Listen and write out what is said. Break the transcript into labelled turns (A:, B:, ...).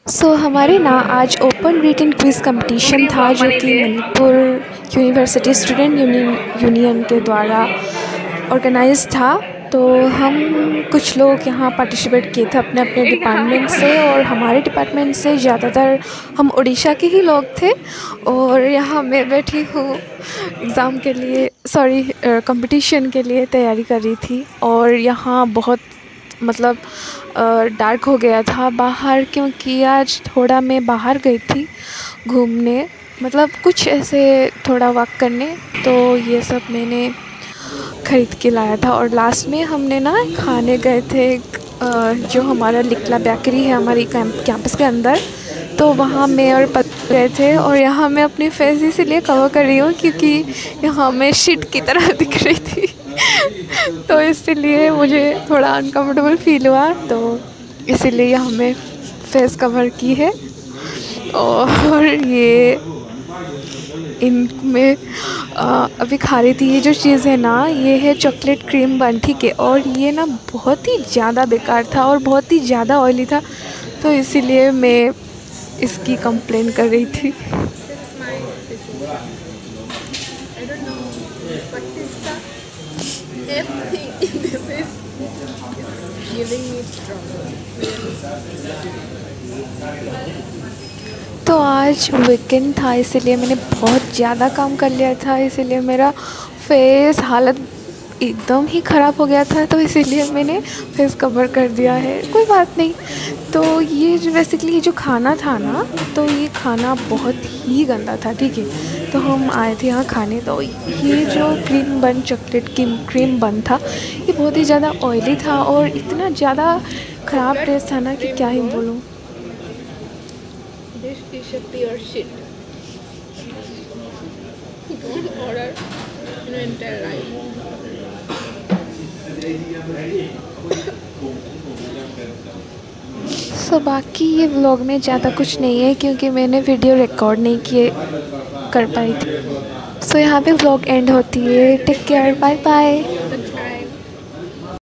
A: हमारे ना आज ओपन रिटन क्विज़ कंपटीशन था जो कि मणिपुर यूनिवर्सिटी स्टूडेंट यूनियन के द्वारा ऑर्गेनाइज था। तो हम कुछ लोग यहाँ पार्टिसिपेट किए थे अपने अपने डिपार्टमेंट से, और हमारे डिपार्टमेंट से ज़्यादातर हम उड़ीसा के ही लोग थे। और यहाँ मैं बैठी हूँ एग्ज़ाम के लिए, सॉरी कंपटीशन के लिए तैयारी कर रही थी। और यहाँ बहुत मतलब डार्क हो गया था बाहर, क्योंकि आज थोड़ा मैं बाहर गई थी घूमने, मतलब कुछ ऐसे थोड़ा वॉक करने। तो ये सब मैंने ख़रीद के लाया था। और लास्ट में हमने ना खाने गए थे जो हमारा लिकला बेकरी है हमारी कैंपस के अंदर। तो वहाँ मैं और पति गए थे, और यहाँ मैं अपनी फेस इसीलिए कवर कर रही हूँ क्योंकि यहाँ मैं शिट की तरह दिख रही थी तो इसीलिए मुझे थोड़ा अनकंफर्टेबल फील हुआ, तो इसीलिए यहाँ मैं फेस कवर की है। और ये इनमें अभी खा रही थी, ये जो चीज़ है ना, ये है चॉकलेट क्रीम बन, ठीक है। और ये ना बहुत ही ज़्यादा बेकार था और बहुत ही ज़्यादा ऑयली था, तो इसीलिए मैं इसकी कंप्लेन कर रही थी। तो आज वीकेंड था, इसीलिए मैंने बहुत ज़्यादा काम कर लिया था, इसीलिए मेरा फेस हालत एकदम ही ख़राब हो गया था, तो इसीलिए मैंने फेस कवर कर दिया है। कोई बात नहीं। तो ये जो बेसिकली जो खाना था ना, तो ये खाना बहुत ही गंदा था, ठीक है। तो हम आए थे यहाँ खाने, तो ये जो क्रीम बन चॉकलेट की क्रीम बन था, ये बहुत ही ज़्यादा ऑयली था और इतना ज़्यादा ख़राब टेस्ट था ना कि क्या ही बोलूँ।
B: This is a pure shit. Don't order in your entire life.
A: बाकी ये व्लॉग में ज़्यादा कुछ नहीं है क्योंकि मैंने वीडियो रिकॉर्ड नहीं किए कर पाई थी। यहाँ पे व्लॉग एंड होती है। Take care, bye bye.